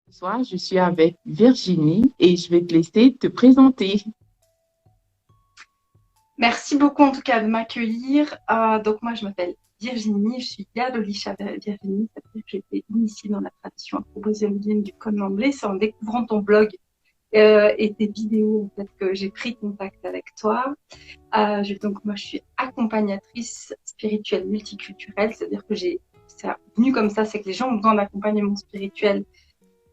Ce soir, je suis avec Virginie et je vais te laisser te présenter. Merci beaucoup en tout cas de m'accueillir. Donc moi je m'appelle Virginie, je suis Yadolisha Virginie, ça veut dire que j'ai été initiée dans la tradition afro-brésilienne du Candomblé. C'est en découvrant ton blog et tes vidéos en fait que j'ai pris contact avec toi. Donc moi je suis accompagnatrice spirituelle multiculturelle, c'est-à-dire que c'est venu comme ça, c'est que les gens ont besoin d'accompagnement spirituel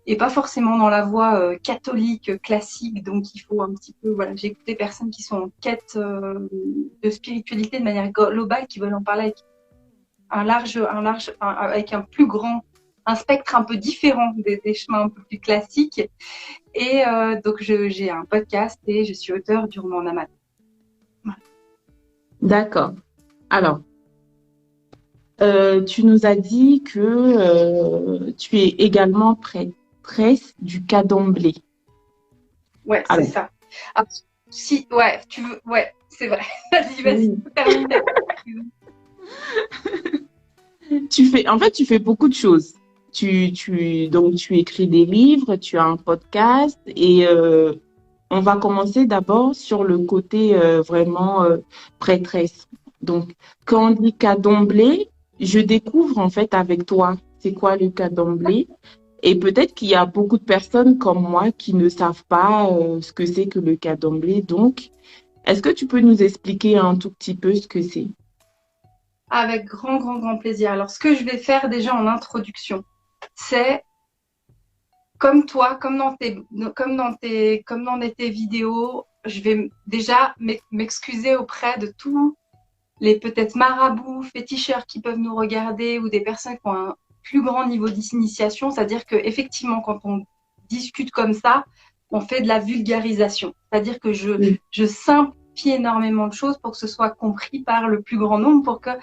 et pas forcément dans la voie catholique classique. Donc il faut un petit peu, voilà, j'ai écouté des personnes qui sont en quête de spiritualité de manière globale, qui veulent en parler avec avec un plus grand, un spectre un peu différent des chemins un peu plus classiques. Et donc j'ai un podcast et je suis auteure du roman Namad. Voilà. D'accord. Alors, tu nous as dit que tu es également prêtresse du Cadomblé. Ouais, c'est Alors, ça. Ah, si, ouais, tu veux, ouais, c'est vrai. Vas-y, oui. termine. En fait, tu fais beaucoup de choses. Donc, tu écris des livres, tu as un podcast et on va commencer d'abord sur le côté vraiment prêtresse. Donc, quand on dit Cadomblé, je découvre en fait avec toi c'est quoi le Cadomblé. Et peut-être qu'il y a beaucoup de personnes comme moi qui ne savent pas ce que c'est que le Cadomblé. Donc, est-ce que tu peux nous expliquer un tout petit peu ce que c'est? Avec grand, grand, grand plaisir. Alors, ce que je vais faire déjà en introduction, c'est comme toi, comme dans tes vidéos, je vais déjà m'excuser auprès de tous les peut-être marabouts, féticheurs qui peuvent nous regarder ou des personnes qui ont un plus grand niveau d'initiation. C'est-à-dire que effectivement, quand on discute comme ça, on fait de la vulgarisation. C'est-à-dire que Oui, je simplifie énormément de choses pour que ce soit compris par le plus grand nombre, pour qu'il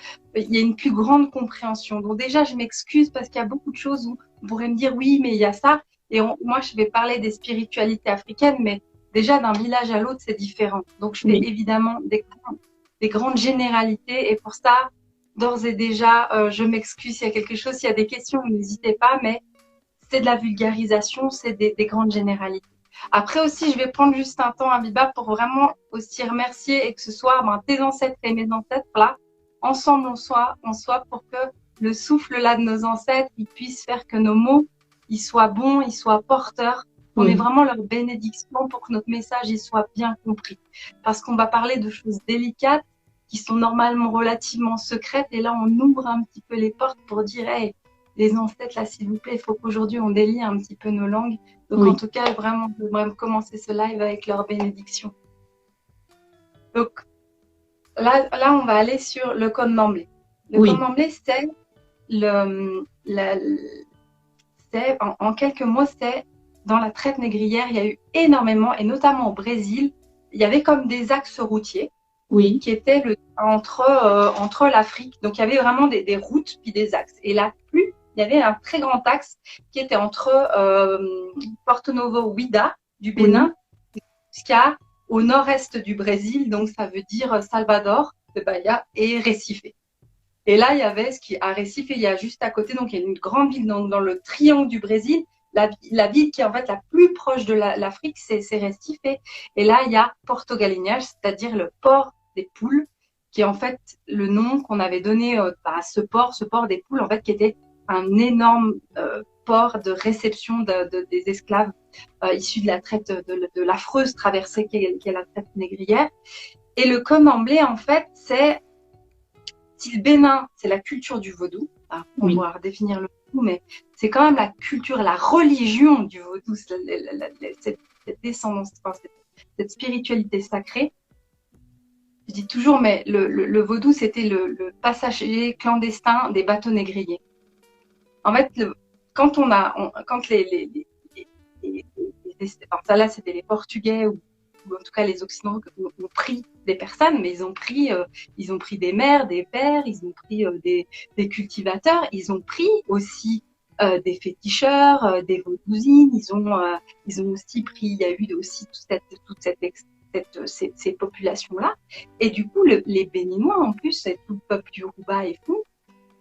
y ait une plus grande compréhension. Donc déjà, je m'excuse parce qu'il y a beaucoup de choses où on pourrait me dire oui, mais il y a ça. Et moi, je vais parler des spiritualités africaines, mais déjà d'un village à l'autre, c'est différent. Donc je fais oui, évidemment des grandes généralités. Et pour ça, d'ores et déjà, je m'excuse s'il y a quelque chose, s'il y a des questions, n'hésitez pas, mais c'est de la vulgarisation, c'est des grandes généralités. Après aussi, je vais prendre juste un temps, Abiba, pour vraiment aussi remercier et que ce soit tes ancêtres et mes ancêtres, là, ensemble on soit pour que le souffle là de nos ancêtres, il puisse faire que nos mots, ils soient bons, ils soient porteurs, qu'on ait oui, vraiment leur bénédiction pour que notre message il soit bien compris. Parce qu'on va parler de choses délicates qui sont normalement relativement secrètes et là on ouvre un petit peu les portes pour dire hey, les ancêtres là s'il vous plaît, il faut qu'aujourd'hui on délie un petit peu nos langues. Donc en oui, tout cas vraiment je voudrais commencer ce live avec leur bénédiction. Donc là on va aller sur le code d'emblée. Le code oui, d'emblée c'est en quelques mots, c'est dans la traite négrière, il y a eu énormément, et notamment au Brésil, il y avait comme des axes routiers oui, qui étaient entre l'Afrique. Donc, il y avait vraiment des routes puis des axes. Et là, plus, il y avait un très grand axe qui était entre Porto Novo, Ouida, du oui, Bénin, jusqu'à au nord-est du Brésil, donc ça veut dire Salvador, de Bahia, et Recife. Et là, il y avait ce qui à Recife, il y a juste à côté, donc il y a une grande ville dans le triangle du Brésil. La ville qui est en fait la plus proche de l'Afrique, c'est Recife. Et là, il y a Porto Galinhas, c'est-à-dire le port des poules, qui est en fait le nom qu'on avait donné à ce port des poules, en fait, qui était un énorme port de réception des esclaves issus de la traite, de l'affreuse traversée qui est la traite négrière. Et le Comemblé, en fait, c'est si le Bénin, c'est la culture du vaudou, on oui, va redéfinir le vaudou, mais c'est quand même la culture, la religion du vaudou, cette descendance, enfin, cette spiritualité sacrée. Je dis toujours, mais le vaudou, c'était le passager clandestin des bateaux négriers. En fait, quand enfin, ça là, c'était les Portugais ou en tout cas les Occidentaux ont pris des personnes, mais ils ont pris des mères, des pères, ils ont pris des cultivateurs, ils ont pris aussi des féticheurs, des vaudousines, ils ont aussi pris, il y a eu aussi ces populations-là. Et du coup, les Béninois, en plus, c'est tout le peuple du Rouba et Fou,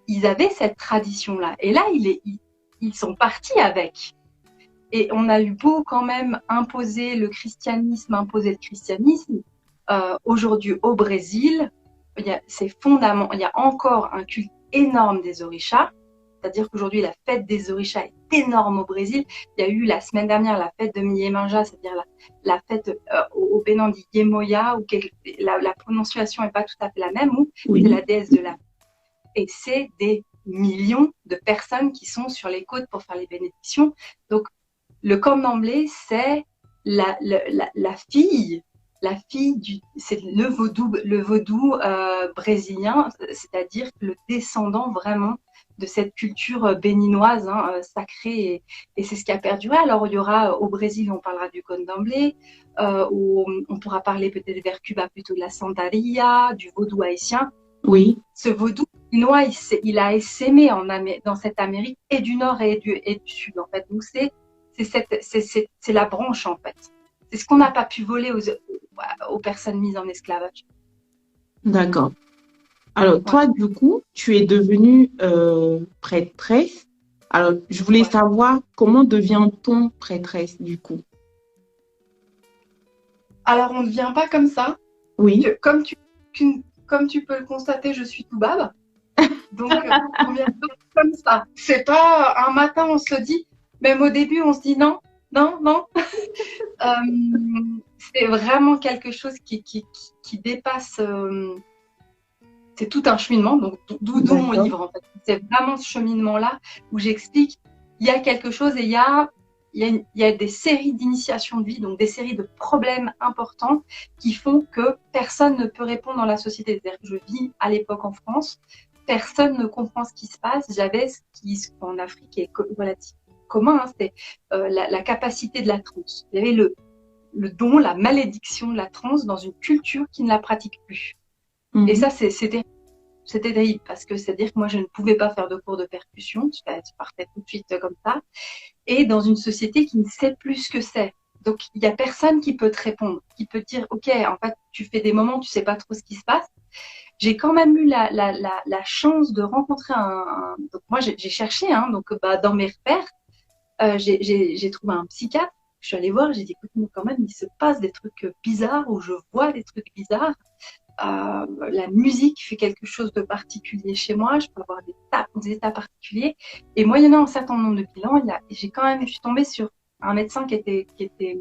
ils avaient cette tradition-là. Et là, ils sont partis avec. Et on a eu beau quand même imposer le christianisme, aujourd'hui au Brésil, c'est fondamental. Il y a encore un culte énorme des orishas. C'est-à-dire qu'aujourd'hui, la fête des orishas est énorme au Brésil. Il y a eu la semaine dernière la fête de Miemanjá, c'est-à-dire la fête au Bénin d'Iemoya, où la prononciation n'est pas tout à fait la même, où Oui. c'est la déesse de la... Et c'est des millions de personnes qui sont sur les côtes pour faire les bénédictions. Donc, le candomblé, c'est la fille c'est le vaudou brésilien, c'est-à-dire le descendant vraiment de cette culture béninoise sacrée, et c'est ce qui a perduré. Alors il y aura au Brésil, on parlera du candomblé, où on pourra parler peut-être vers Cuba plutôt de la santeria, du vaudou haïtien. Oui. Ce vaudou béninois, il a essaimé dans cette Amérique et du Nord et du Sud en fait. Donc c'est la branche en fait. C'est ce qu'on n'a pas pu voler aux personnes mises en esclavage. D'accord. Alors, toi, du coup, tu es devenue prêtresse. Alors, je voulais savoir comment devient-on prêtresse, du coup? Alors, on ne devient pas comme ça. Oui. Comme tu peux le constater, je suis toubab. Donc, on vient pas comme ça. C'est pas un matin, on se le dit. Même au début, on se dit non. C'est vraiment quelque chose qui dépasse... c'est tout un cheminement, donc d'où mon livre en fait. C'est vraiment ce cheminement-là où j'explique, il y a quelque chose et il y a des séries d'initiations de vie, donc des séries de problèmes importants qui font que personne ne peut répondre dans la société. C'est-à-dire que je vis à l'époque en France, personne ne comprend ce qui se passe. J'avais ce qui en Afrique est relativement commun, c'est la capacité de la transe. Il y avait le don, la malédiction de la transe dans une culture qui ne la pratique plus. Et ça, c'était terrible parce que c'est-à-dire que moi, je ne pouvais pas faire de cours de percussion. Je partais tout de suite comme ça. Et dans une société qui ne sait plus ce que c'est. Donc, il n'y a personne qui peut te répondre, qui peut te dire, OK, en fait, tu fais des moments où tu ne sais pas trop ce qui se passe. J'ai quand même eu la chance de rencontrer donc, moi, j'ai cherché, dans mes repères, j'ai trouvé un psychiatre. Je suis allée voir, j'ai dit, écoute, mais quand même, il se passe des trucs bizarres ou je vois des trucs bizarres. La musique fait quelque chose de particulier chez moi, je peux avoir des états particuliers. Et moyennant un certain nombre de bilans, je suis tombée sur un médecin qui était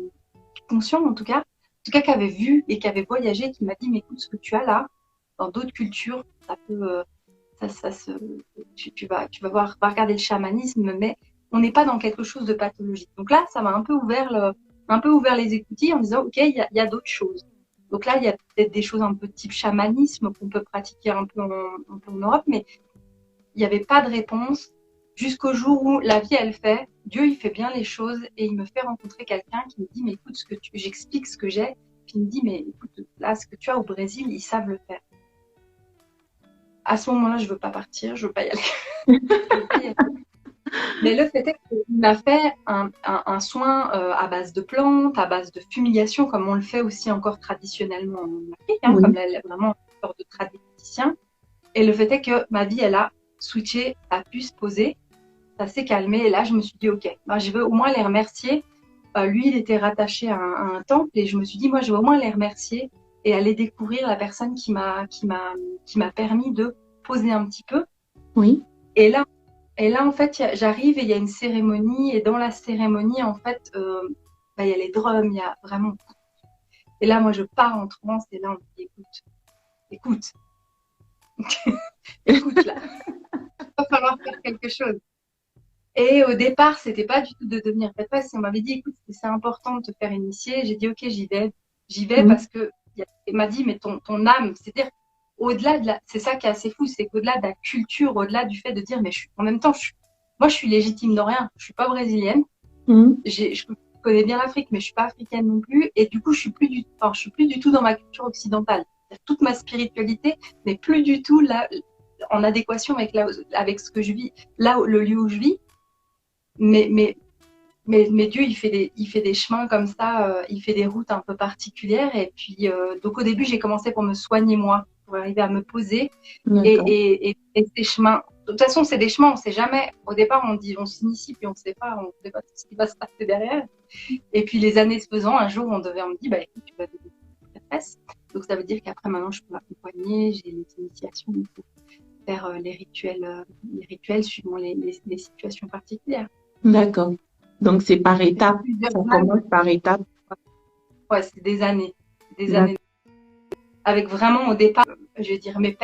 conscient, en tout cas qui avait vu et qui avait voyagé, qui m'a dit, mais écoute, ce que tu as là, dans d'autres cultures, ça peut, tu vas regarder le chamanisme, mais on n'est pas dans quelque chose de pathologique. Donc là, ça m'a un peu ouvert les écoutilles en disant, OK, il y a d'autres choses. Donc là, il y a peut-être des choses un peu type chamanisme qu'on peut pratiquer un peu en Europe, mais il n'y avait pas de réponse jusqu'au jour où la vie, elle fait. Dieu, il fait bien les choses et il me fait rencontrer quelqu'un qui me dit, mais écoute, j'explique ce que j'ai. Puis il me dit, mais écoute, là, ce que tu as au Brésil, ils savent le faire. À ce moment-là, je ne veux pas partir, je ne veux pas y aller. Mais le fait est qu'il m'a fait un soin à base de plantes, à base de fumigation, comme on le fait aussi encore traditionnellement en Afrique, comme vraiment une sorte de traditicien. Et le fait est que ma vie, elle a switché, a pu se poser, ça s'est calmé. Et là, je me suis dit, OK, je veux au moins les remercier. Lui, il était rattaché à un temple et je me suis dit, moi, je veux au moins les remercier et aller découvrir la personne qui m'a permis de poser un petit peu. Oui. Et là, en fait, j'arrive et il y a une cérémonie. Et dans la cérémonie, en fait, il y a les drums, il y a vraiment... Et là, moi, je pars en transe. Et là, on me dit, écoute, là. Il va falloir faire quelque chose. Et au départ, c'était pas du tout de devenir prêtresse. On m'avait dit, écoute, c'est important de te faire initier. J'ai dit, OK, j'y vais. J'y vais parce que il m'a dit, mais ton âme, c'est-à-dire, au-delà de c'est ça qui est assez fou, c'est qu'au-delà de la culture, au-delà du fait de dire, mais en même temps, moi, je suis légitime d'Orient. Je suis pas brésilienne. Je connais bien l'Afrique, mais je suis pas africaine non plus. Et du coup, je suis plus du tout dans ma culture occidentale. Toute ma spiritualité n'est plus du tout là, en adéquation avec ce que je vis, le lieu où je vis. Mais Dieu, il fait des chemins comme ça, il fait des routes un peu particulières. Et puis, donc au début, j'ai commencé pour me soigner moi, pour arriver à me poser. Et ces chemins toute façon, c'est des chemins, on sait jamais. Au départ, on dit, on s'initie, puis on sait pas ce qui va se passer derrière. Et puis, les années se faisant, un jour, on me dit, bah, écoute, tu vas devenir prêtresse. Donc, ça veut dire qu'après, maintenant, je peux m'accompagner, j'ai les initiations pour faire les rituels suivant les situations particulières. D'accord. Donc, c'est par étapes. Ça commence par étapes. Ouais, c'est des années. Des années. Avec vraiment, au départ, je veux dire, mes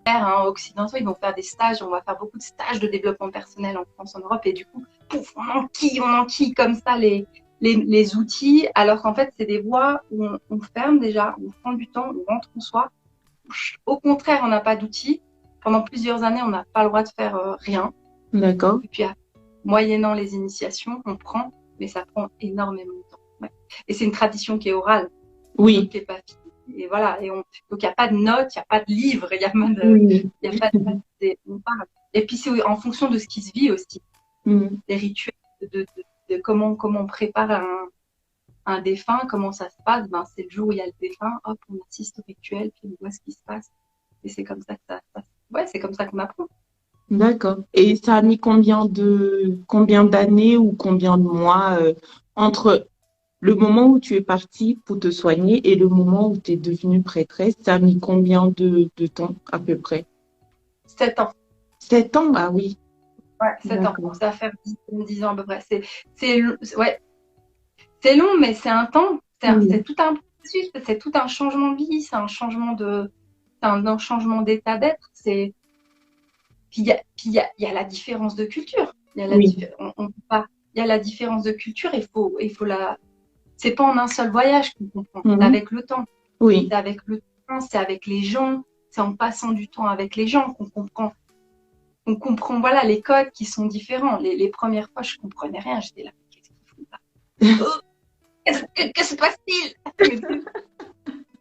pères occidentaux, ils vont faire des stages, on va faire beaucoup de stages de développement personnel en France, en Europe, et du coup, pouf, on enquille comme ça les outils, alors qu'en fait, c'est des voies où on ferme déjà, on prend du temps, on rentre en soi. Au contraire, on n'a pas d'outils. Pendant plusieurs années, on n'a pas le droit de faire rien. D'accord. Et puis, moyennant les initiations, on prend, mais ça prend énormément de temps. Ouais. Et c'est une tradition qui est orale. Oui. Qui est pas finie. Et voilà. Donc, il n'y a pas de notes, il n'y a pas de livre, il n'y a pas de. Oui. Y a pas de on parle. Et puis, c'est en fonction de ce qui se vit aussi. Les rituels, de comment on prépare un défunt, comment ça se passe. Ben, c'est le jour où il y a le défunt, hop, on assiste au rituel, puis on voit ce qui se passe. Et c'est comme ça que ça se passe. Ouais, c'est comme ça qu'on apprend. D'accord. Et ça a mis combien d'années ou combien de mois entre le moment où tu es partie pour te soigner et le moment où tu es devenue prêtresse? Ça a mis combien de temps à peu près? 7 ans. 7 ans, ah oui. Ouais, 7 ans. Ça va faire 10 ans à peu près. Ouais. C'est long, mais c'est un temps. C'est tout un processus, c'est tout un changement de vie, c'est un changement d'état d'être. Puis il y a la différence de culture. Il y a la différence de culture. Il faut c'est pas en un seul voyage qu'on comprend. C'est avec le temps. Oui. C'est avec le temps, c'est avec les gens, c'est en passant du temps avec les gens qu'on comprend. On comprend, voilà, les codes qui sont différents. Les premières fois, je comprenais rien. J'étais là, qu'est-ce qu'ils font là? Que se passe-t-il?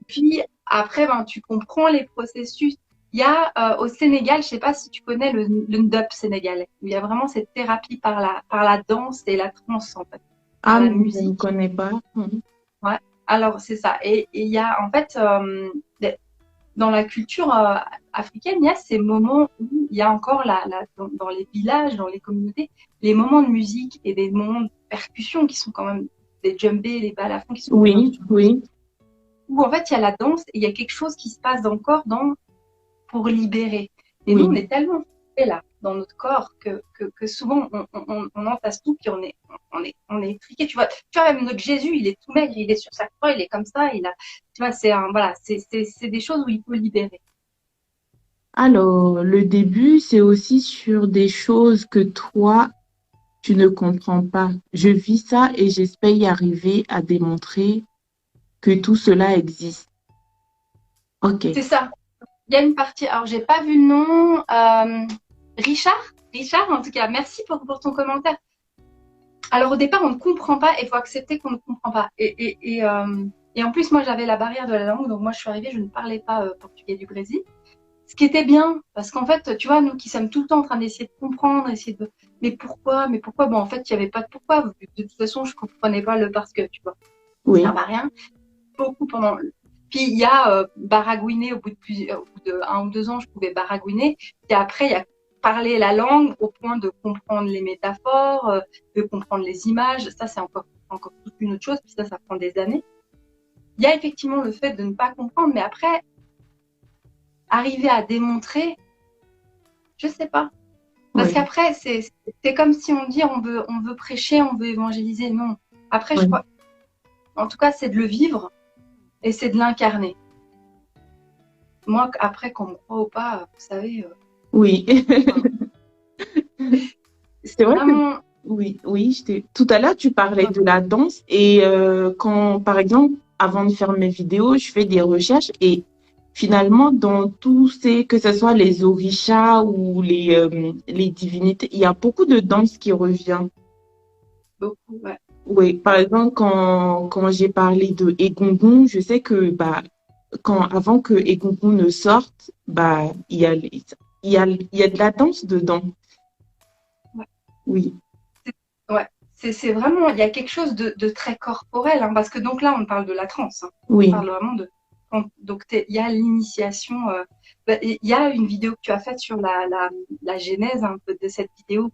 Puis après, ben, tu comprends les processus. Il y a au Sénégal, je sais pas si tu connais le Ndop sénégalais, où il y a vraiment cette thérapie par la danse et la trance en fait, par la musique. Je ne connais pas. Ouais. Alors c'est ça. Et il y a en fait dans la culture africaine, il y a ces moments où il y a encore dans les villages, dans les communautés, les moments de musique et des moments de percussion qui sont quand même des djembés, les balafons qui sont. Oui. Où en fait il y a la danse et il y a quelque chose qui se passe dans le corps pour libérer. Et nous, on est tellement fait là, dans notre corps, que souvent, on entasse tout, puis on est étriqué. Tu vois, même notre Jésus, il est tout maigre, il est sur sa croix, il est comme ça, tu vois, c'est des choses où il faut libérer. Alors, le début, c'est aussi sur des choses que toi, tu ne comprends pas. Je vis ça et j'espère y arriver à démontrer que tout cela existe. Ok. C'est ça. Il y a une partie, alors j'ai pas vu le nom, Richard, en tout cas, merci pour ton commentaire. Alors au départ, on ne comprend pas et il faut accepter qu'on ne comprend pas. Et en plus, moi, j'avais la barrière de la langue, donc moi, je suis arrivée, je ne parlais pas portugais du Brésil. Ce qui était bien, parce qu'en fait, tu vois, nous qui sommes tout le temps en train d'essayer de comprendre, mais pourquoi? Bon, en fait, il n'y avait pas de pourquoi. De toute façon, je comprenais pas le parce que, tu vois. Oui. Ça ne sert à rien. Beaucoup pendant. Puis il y a baragouiner au bout de 1 ou 2 ans, je pouvais baragouiner. Puis après, il y a parler la langue au point de comprendre les métaphores, de comprendre les images. Ça, c'est encore toute une autre chose. Puis ça prend des années. Il y a effectivement le fait de ne pas comprendre, mais après, arriver à démontrer, je sais pas. Parce qu'après, c'est comme si on dit on veut prêcher, on veut évangéliser. Non. Après, je crois, en tout cas, c'est de le vivre et c'est de l'incarner. Moi, après, qu'on me croit ou pas, vous savez. Oui. C'est vrai vraiment. Oui. Tout à l'heure, tu parlais de la danse et quand, par exemple, avant de faire mes vidéos, je fais des recherches et finalement, dans que ce soit les orishas ou les divinités, il y a beaucoup de danse qui revient. Beaucoup, ouais. Oui, par exemple, quand j'ai parlé de Egungun, je sais que avant que Egungun ne sorte, il y a de la danse dedans. Ouais. Oui. Ouais. C'est vraiment, il y a quelque chose de très corporel, parce que donc là, on parle de la transe. Oui. On parle vraiment donc il y a l'initiation. Il y a une vidéo que tu as faite sur la genèse un peu de cette vidéo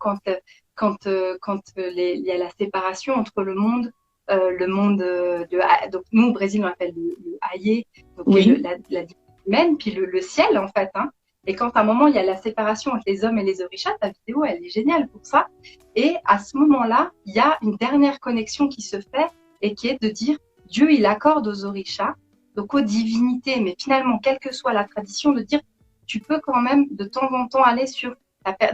il y a la séparation entre le monde donc nous au Brésil on appelle le Aïe, donc Oui, la divinité humaine, puis le ciel en fait. Hein. Et quand à un moment il y a la séparation entre les hommes et les orishas, ta vidéo elle est géniale pour ça. Et à ce moment-là, il y a une dernière connexion qui se fait et qui est de dire Dieu il accorde aux orishas, donc aux divinités, mais finalement quelle que soit la tradition, de dire tu peux quand même de temps en temps aller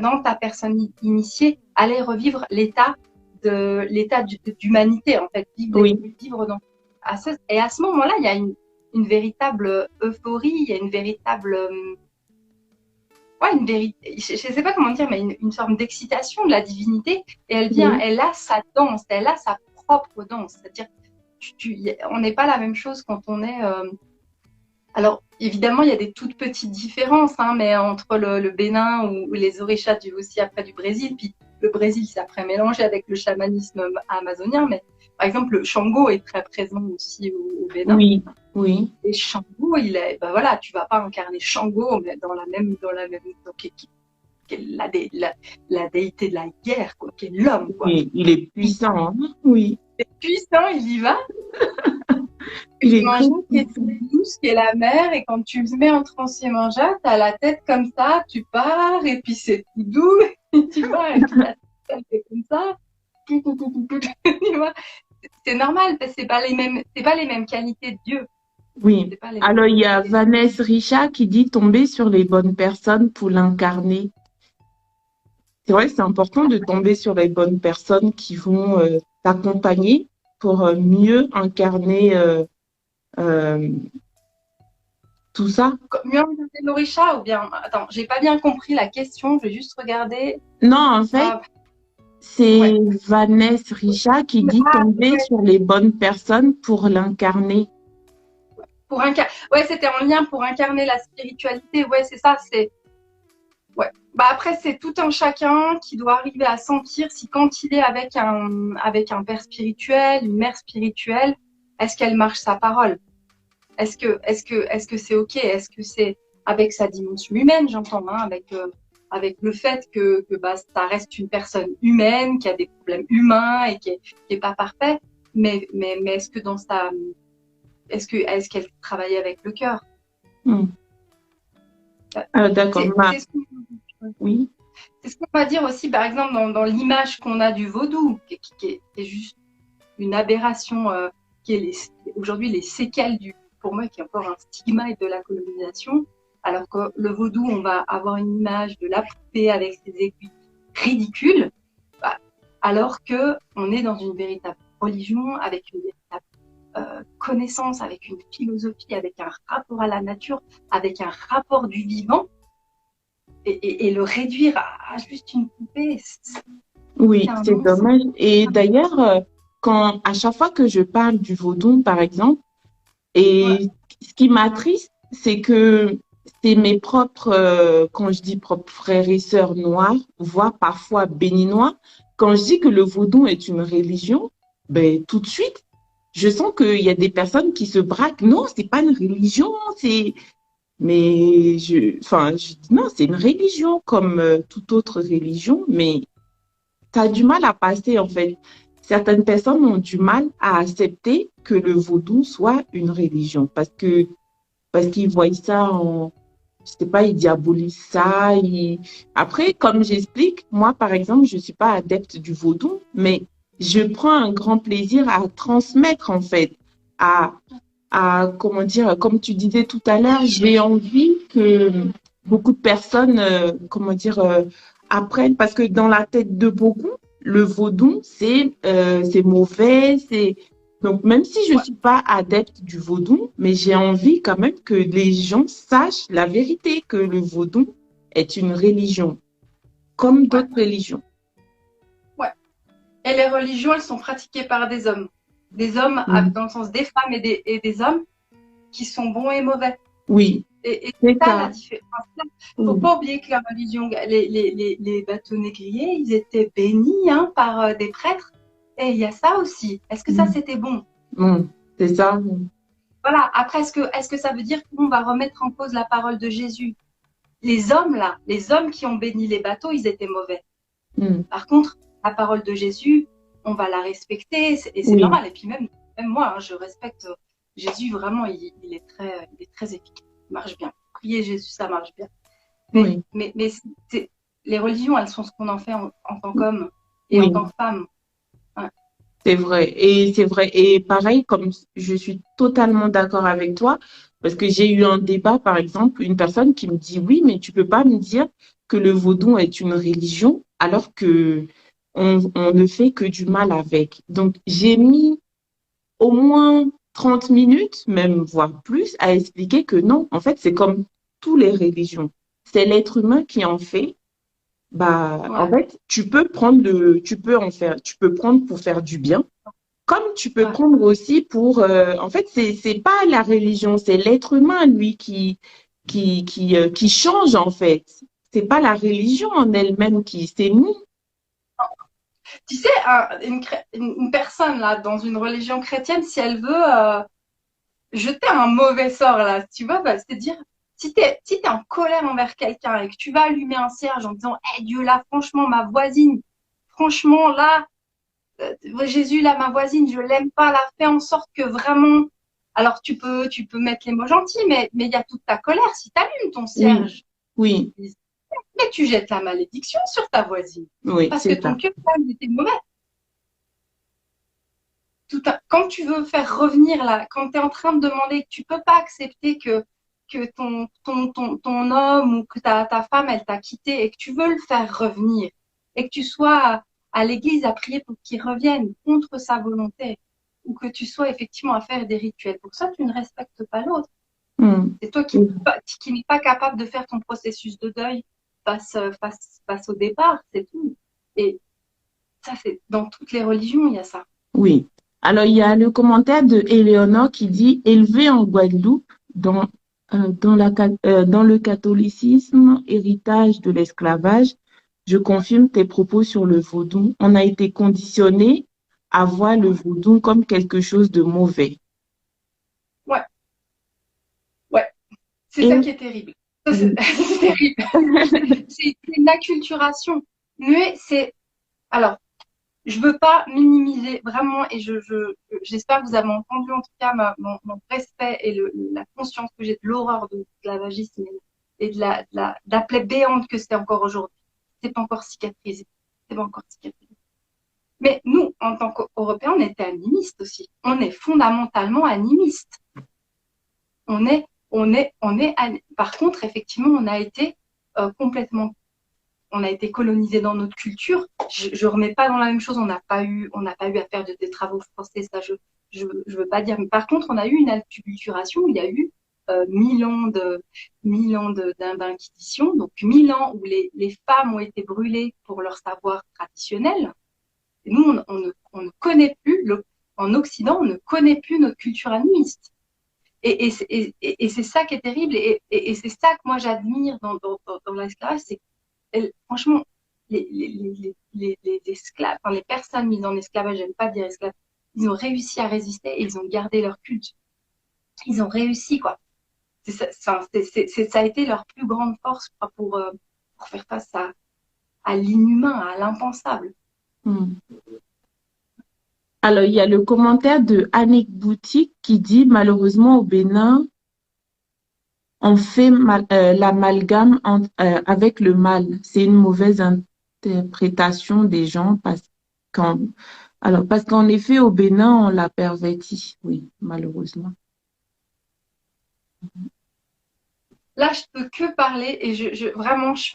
dans ta personne initiée, aller revivre l'état d'humanité, en fait, oui, vivre dans. Et à ce moment-là, il y a une véritable euphorie, il y a une véritable, je sais pas comment dire, mais une forme d'excitation de la divinité. Et elle vient, oui, elle a sa danse, elle a sa propre danse. C'est-à-dire, on n'est pas la même chose quand on est. Alors, évidemment, il y a des toutes petites différences, hein, mais entre le Bénin ou les orishas aussi après du Brésil, puis le Brésil s'est après mélangé avec le chamanisme amazonien, mais par exemple, le Shango est très présent aussi au Bénin. oui, oui, Et Shango, ben voilà, tu vas pas incarner Shango, mais donc, qui est la déité de la guerre, quoi, qui est l'homme, quoi. oui, il est puissant, hein. Oui, C'est puissant, il y va. il est très Mangette qui est puissant. toute douce, qui est la mer, et quand tu te mets en transier Mangette, t'as la tête comme ça, tu pars, et puis c'est tout doux, et tu vois, et puis la tête, elle fait comme ça, tu vois. C'est normal, parce que c'est pas les mêmes qualités de Dieu. Oui. C'est pas les mêmes Alors, il y a qualités. Vanessa Richard qui dit tomber sur les bonnes personnes pour l'incarner. C'est vrai, c'est important de tomber sur les bonnes personnes qui vont t'accompagner pour mieux incarner euh, tout ça. Mieux regarder l'orisha, ou bien, attends, j'ai pas bien compris la question, je vais juste regarder. Non, en fait, Ah, c'est ouais. Vanessa Richard qui dit Ah, tomber ouais, sur les bonnes personnes pour l'incarner. ouais, c'était en lien pour incarner la spiritualité, ouais, c'est ça, ouais. Bah après, c'est tout un chacun qui doit arriver à sentir si quand il est avec un père spirituel, une mère spirituelle, est-ce qu'elle marche sa parole? Est-ce que c'est ok? Est-ce que c'est avec sa dimension humaine, j'entends, hein, avec le fait que bah, ça reste une personne humaine, qui a des problèmes humains et qui est pas parfait, mais est-ce que est-ce qu'elle travaille avec le cœur? Hmm. D'accord. C'est ce Oui, C'est ce qu'on va dire aussi, par exemple, dans l'image qu'on a du vaudou, qui est juste une aberration, qui est aujourd'hui les séquelles pour moi, qui est encore un stigmate de la colonisation. Alors que le vaudou, on va avoir une image de la poupée avec ses aiguilles ridicules, bah, alors que on est dans une véritable religion, avec une véritable connaissance, avec une philosophie, avec un rapport à la nature, avec un rapport du vivant. Et le réduire à juste une poupée, c'est oui, un c'est non-sens. dommage. Et d'ailleurs, à chaque fois que je parle du vaudou, par exemple, Ouais, et ce qui m'attriste, c'est que c'est mes propres, quand je dis propres frères et sœurs noirs, voire parfois béninois, quand je dis que le vaudou est une religion, ben, tout de suite, je sens qu'il y a des personnes qui se braquent. Non, c'est pas une religion, je dis non, c'est une religion comme toute autre religion, mais tu as du mal à passer, en fait. Certaines personnes ont du mal à accepter que le vaudou soit une religion parce qu'ils voient ça je sais pas, ils diabolisent ça. Après, comme j'explique, moi, par exemple, je suis pas adepte du vaudou, mais je prends un grand plaisir à transmettre, en fait, à, comment dire, comme tu disais tout à l'heure, j'ai envie que beaucoup de personnes, comment dire, apprennent, parce que dans la tête de beaucoup, le vaudou, c'est mauvais, c'est donc, même si je ne ouais, suis pas adepte du vaudou, mais j'ai envie quand même que les gens sachent la vérité, que le vaudou est une religion, comme ouais, d'autres religions. ouais. Et les religions, elles sont pratiquées par des hommes. Des hommes, Mm. dans le sens des femmes et des hommes, qui sont bons et mauvais. Oui, Et c'est c'est ça la ça. différence. Il ne faut Oui, pas oublier que la religion, les bâtonnets grillés, ils étaient bénis, hein, par des prêtres. Et il y a ça aussi. Est-ce que ça, mm. c'était bon? Mm. C'est ça. Voilà. Après, est-ce que ça veut dire qu'on va remettre en cause la parole de Jésus? les hommes là, les hommes qui ont béni les bateaux, ils étaient mauvais. Par contre, la parole de Jésus, on va la respecter et c'est Oui, normal. Et puis même moi, hein, je respecte Jésus vraiment, il est très efficace, il marche bien. Prier Jésus, ça marche bien. Mais, oui, mais les religions, elles sont ce qu'on en fait en tant qu'homme et en oui. tant que femme. Ouais. C'est vrai. Et c'est vrai. Et pareil, comme je suis totalement d'accord avec toi, parce que j'ai eu un débat, par exemple, une personne qui me dit, oui, mais tu peux pas me dire que le vaudou est une religion alors que on ne fait que du mal avec. Donc, j'ai mis au moins 30 minutes, même voire plus, à expliquer que non, en fait, c'est comme toutes les religions. C'est l'être humain qui en fait. Bah, en Ouais, fait, tu peux prendre pour faire du bien comme tu peux ouais. prendre aussi pour, en fait, c'est pas la religion, c'est l'être humain, lui, qui change, en fait. C'est pas la religion en elle-même c'est nous. Tu sais, une personne là dans une religion chrétienne, si elle veut jeter un mauvais sort là, tu vois, bah, c'est-à-dire si t'es en colère envers quelqu'un et que tu vas allumer un cierge en disant, hey, Dieu là, franchement ma voisine, franchement là, Jésus là, ma voisine, je l'aime pas, là, fais en sorte que vraiment. Alors tu peux mettre les mots gentils, mais il y a toute ta colère si t'allumes ton Oui, cierge. oui, Mais tu jettes la malédiction sur ta voisine oui, parce que c'est ton ça. cœur il était mauvais. Quand tu veux faire revenir là, quand tu es en train de demander que tu peux pas accepter que ton homme ou que ta femme, elle t'a quitté et que tu veux le faire revenir et que tu sois à l'église à prier pour qu'il revienne contre sa volonté ou que tu sois effectivement à faire des rituels. Pour ça, tu ne respectes pas l'autre. Hmm. C'est toi qui n'es pas capable de faire ton processus de deuil face au départ, c'est tout. Et ça, c'est dans toutes les religions, il y a ça. Oui. Alors, il y a le commentaire de Éléonore qui dit, élevé en Guadeloupe, dans le catholicisme, héritage de l'esclavage, je confirme tes propos sur le vaudou. On a été conditionné à voir le vaudou comme quelque chose de mauvais. Ouais, ouais. C'est Et ça qui est terrible. Ça, c'est oui, c'est terrible. C'est une acculturation. Mais c'est. Alors, je veux pas minimiser vraiment, et j'espère que vous avez entendu en tout cas mon respect et la conscience que j'ai de l'horreur de l'esclavagisme et de la plaie béante que c'est encore aujourd'hui. C'est pas encore cicatrisé. C'est pas encore cicatrisé. Mais nous, en tant qu'Européens, on était animistes aussi. On est fondamentalement animistes. Par contre, effectivement, on a été colonisé dans notre culture. Je remets pas dans la même chose. On n'a pas eu à faire des travaux forcés. Ça, je veux pas dire. Mais par contre, on a eu une acculturation où il y a eu 1000 ans d'inquisition, donc 1000 ans où les femmes ont été brûlées pour leur savoir traditionnel. Et nous, on ne connaît plus, en Occident, on ne connaît plus notre culture animiste. Et c'est ça qui est terrible. Et c'est ça que moi j'admire dans l'esclavage. C'est franchement, les esclaves, enfin, les personnes mises en esclavage, j'aime pas dire esclaves, ils ont réussi à résister et ils ont gardé leur culte. Ils ont réussi, quoi. Ça a été leur plus grande force pour faire face à l'inhumain, à l'impensable. hmm. Alors, il y a le commentaire de Annick Boutique qui dit, malheureusement, au Bénin, on fait l'amalgame avec le mal. C'est une mauvaise interprétation des gens parce qu'en effet, au Bénin, on l'a perverti. Oui, malheureusement. Là, je peux que parler et vraiment, je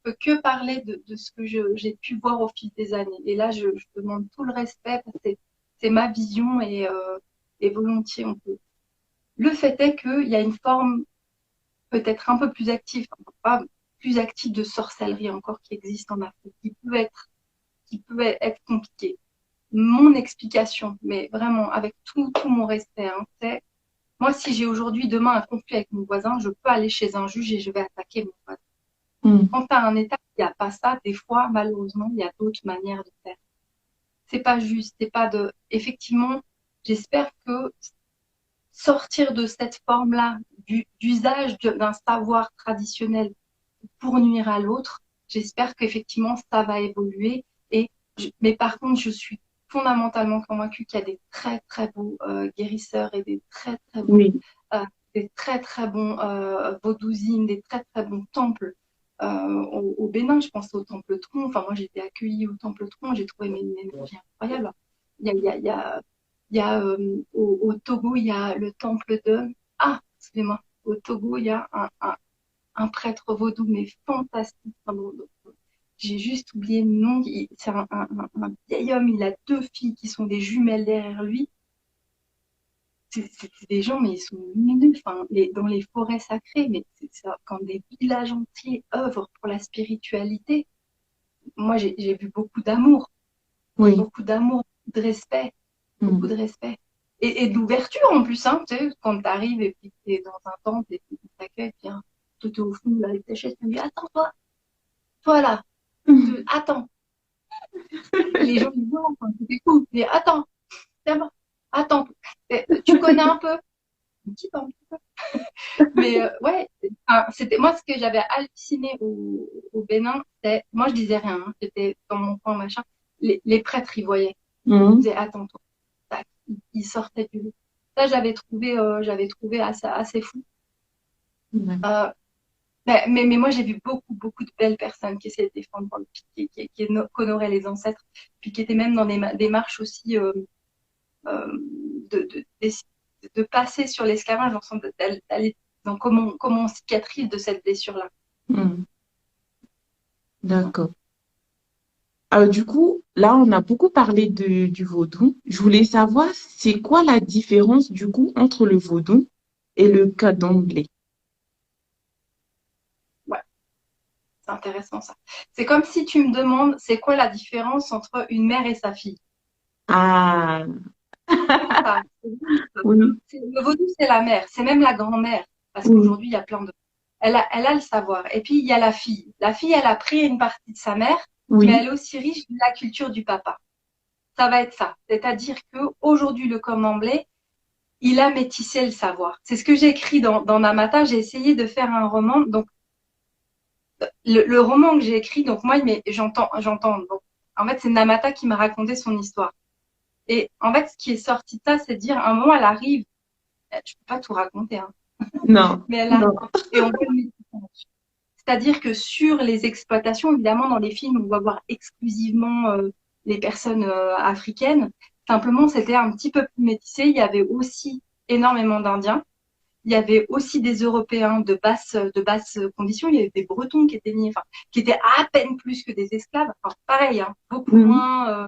peux que parler de ce que j'ai pu voir au fil des années. Et là, je demande tout le respect parce que c'est ma vision et volontiers on peut. Le fait est qu'il y a une forme peut-être un peu plus active, pas plus active de sorcellerie encore qui existe en Afrique, qui peut être compliquée. Mon explication, mais vraiment avec tout mon respect, hein, c'est moi, si j'ai aujourd'hui, demain, un conflit avec mon voisin, je peux aller chez un juge et je vais attaquer mon voisin. Hmm. Quand tu as un État qui n'a pas ça, des fois, malheureusement, il y a d'autres manières de faire. C'est pas juste, c'est pas de. Effectivement, j'espère que sortir de cette forme-là, d'usage d'un savoir traditionnel pour nuire à l'autre. J'espère qu'effectivement, ça va évoluer. Mais par contre, je suis fondamentalement convaincue qu'il y a des très, très beaux guérisseurs et des très, très bons, Oui. des très, très bons vaudousines, des très, très bons temples. Au Bénin, je pense au temple Tron. Enfin, moi, j'ai été accueillie au temple Tron. J'ai trouvé mes énergies incroyables. Il y a au Togo, il y a le temple de... Ah, excusez-moi. Au Togo, il y a un prêtre vaudou, mais fantastique. J'ai juste oublié le nom. C'est un vieil homme, il a deux filles qui sont des jumelles derrière lui. C'est des gens, mais ils sont lumineux, enfin, dans les forêts sacrées. Mais c'est ça, quand des villages entiers œuvrent pour la spiritualité, moi, j'ai vu Oui. beaucoup d'amour, de respect, beaucoup Mm. de respect. Et d'ouverture en plus, hein, tu sais, quand tu arrives et puis tu es dans un temple et puis tu t'accueilles, puis tout est au fond, là, avec ta chaise, tu me dis, attends, toi là, attends. Les gens ils voient, enfin, c'est cool, mais attends, d'abord, attends, tu connais un peu, un petit peu, un petit peu. Mais ouais, enfin, c'était moi ce que j'avais halluciné au Bénin, c'est moi je disais rien, hein, j'étais dans mon coin machin, les prêtres ils voyaient, ils Mm. disaient attends toi, tac, ils sortaient du lit. Ça j'avais trouvé assez fou. Ouais. Euh, mais moi j'ai vu beaucoup de belles personnes qui essayaient de défendre, qui honoraient les ancêtres, puis qui étaient même dans des démarches aussi euh, de passer sur l'esclavage, d'aller dans comment on cicatrise de cette blessure-là. Mm. D'accord. Du coup, là, on a beaucoup parlé du vaudou. Je voulais savoir, c'est quoi la différence, du coup, entre le vaudou et le candomblé? Ouais, c'est intéressant ça. C'est comme si tu me demandes, c'est quoi la différence entre une mère et sa fille? Ah, Ça, oui, le vaudou, c'est la mère, c'est même la grand-mère, parce oui, qu'aujourd'hui, il y a plein de... Elle a le savoir. Et puis, il y a la fille. La fille, elle a pris une partie de sa mère, mais oui, elle est aussi riche de la culture du papa. Ça va être ça. C'est-à-dire qu'aujourd'hui, le Candomblé, il a métissé le savoir. C'est ce que j'ai écrit dans Namata. J'ai essayé de faire un roman. Donc, le roman que j'ai écrit, donc moi, mais j'entends. Donc, en fait, c'est Namata qui m'a raconté son histoire. Et en fait, ce qui est sorti de ça, c'est de dire, à un moment, elle arrive, je peux pas tout raconter, hein, non, mais elle arrive non, et on voit le métissage. C'est-à-dire que sur les exploitations, évidemment, dans les films, on va voir exclusivement les personnes africaines. Simplement, c'était un petit peu plus métissé. Il y avait aussi énormément d'Indiens. Il y avait aussi des Européens de basse conditions. Il y avait des Bretons qui étaient mis, enfin, qui étaient à peine plus que des esclaves. Enfin, pareil, hein, beaucoup mhm, moins.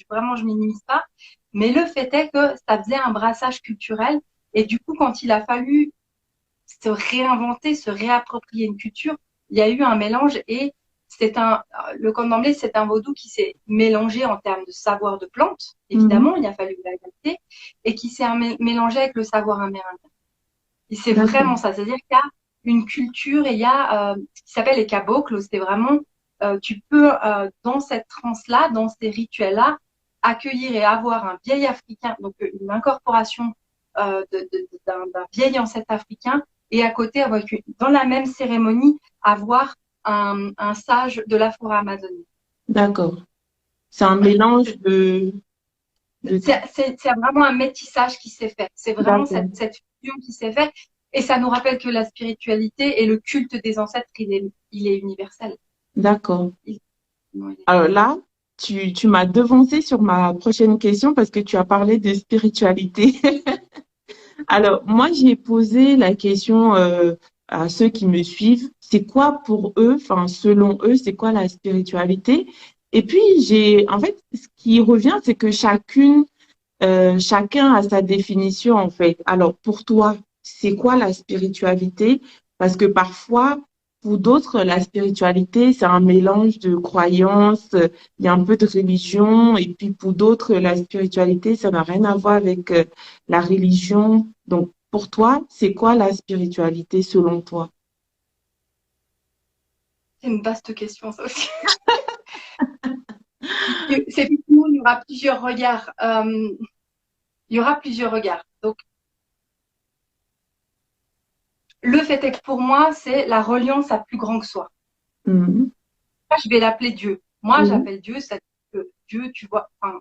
Vraiment, je minimise pas. Mais le fait est que ça faisait un brassage culturel. Et du coup, quand il a fallu se réinventer, se réapproprier une culture, il y a eu un mélange et le candomblé, c'est un vaudou qui s'est mélangé en termes de savoir de plantes, mhm, évidemment, il a fallu l'adapter, et qui s'est mélangé avec le savoir amérindien. Et c'est d'accord, vraiment ça, c'est-à-dire qu'il y a une culture et il y a ce qui s'appelle les cabocles, c'est vraiment, tu peux, dans cette transe-là, dans ces rituels-là, accueillir et avoir un vieil africain, donc une incorporation d'un vieil ancêtre africain, et à côté, dans la même cérémonie, avoir un sage de la forêt amazonienne. d'accord. C'est un mélange de tout. C'est vraiment un métissage qui s'est fait. C'est vraiment D'accord, cette fusion qui s'est faite. Et ça nous rappelle que la spiritualité et le culte des ancêtres, il est universel. d'accord. Il- non, Alors là, tu m'as devancé sur ma prochaine question parce que tu as parlé de spiritualité. Alors, moi, j'ai posé la question à ceux qui me suivent, c'est quoi pour eux, enfin, selon eux, c'est quoi la spiritualité? Et puis, en fait, ce qui revient, c'est que chacun a sa définition, en fait. Alors, pour toi, c'est quoi la spiritualité? Parce que parfois, pour d'autres, la spiritualité, c'est un mélange de croyances, il y a un peu de religion, et puis pour d'autres, la spiritualité, ça n'a rien à voir avec la religion. Donc, pour toi, c'est quoi la spiritualité selon toi? C'est une vaste question, ça aussi. C'est effectivement, il y aura plusieurs regards. Il y aura plusieurs regards. Donc, le fait est que pour moi, c'est la reliance à plus grand que soi. Mhm. Moi, je vais l'appeler Dieu. Moi, Oui. j'appelle Dieu, c'est que Dieu, tu vois, enfin,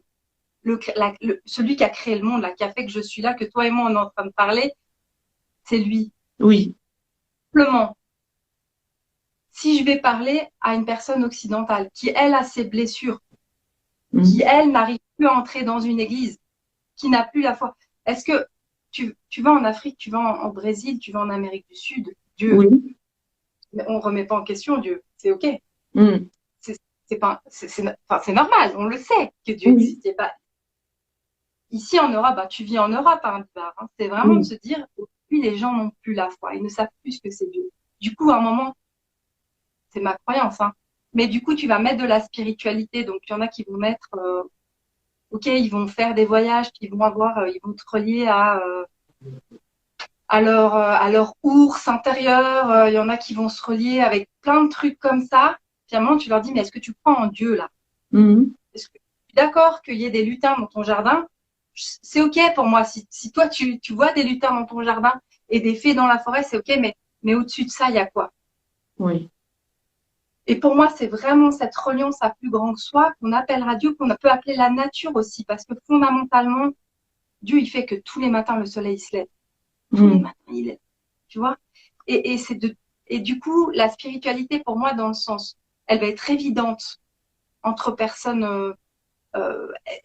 celui qui a créé le monde, là, qui a fait que je suis là, que toi et moi, on est en train de parler, c'est lui. Oui. Simplement, si je vais parler à une personne occidentale qui, elle, a ses blessures, qui, Mhm. elle, n'arrive plus à entrer dans une église, qui n'a plus la foi, est-ce que tu vas en Afrique, tu vas en Brésil, tu vas en Amérique du Sud, Dieu, Oui. on ne remet pas en question Dieu, c'est OK. Mhm. C'est pas, enfin, c'est normal, on le sait que Dieu Oui. n'existait pas. Ici en Europe, bah, tu vis en Europe par hasard. Hein. C'est vraiment de Oui. se dire, aujourd'hui, les gens n'ont plus la foi, ils ne savent plus ce que c'est Dieu. Du coup, à un moment, c'est ma croyance, hein. Mais du coup, tu vas mettre de la spiritualité. Donc, il y en a qui vont mettre, ok, ils vont faire des voyages, puis ils vont avoir, ils vont te relier à leur ours intérieur. Il y en a qui vont se relier avec plein de trucs comme ça. Finalement, tu leur dis, mais est-ce que tu crois en Dieu là? Mhm. Est-ce que tu es d'accord qu'il y ait des lutins dans ton jardin? C'est ok pour moi. Si toi tu vois des lutins dans ton jardin et des fées dans la forêt, c'est ok. Mais au-dessus de ça, il y a quoi? Oui. Et pour moi, c'est vraiment cette reliance à plus grand que soi qu'on appellera Dieu, qu'on peut appeler la nature aussi, parce que fondamentalement, Dieu, il fait que tous les matins, le soleil se lève. Tous les Mhm. matins, il est, tu vois. Et c'est de, et du coup, la spiritualité, pour moi, dans le sens, elle va être évidente entre personnes. Euh,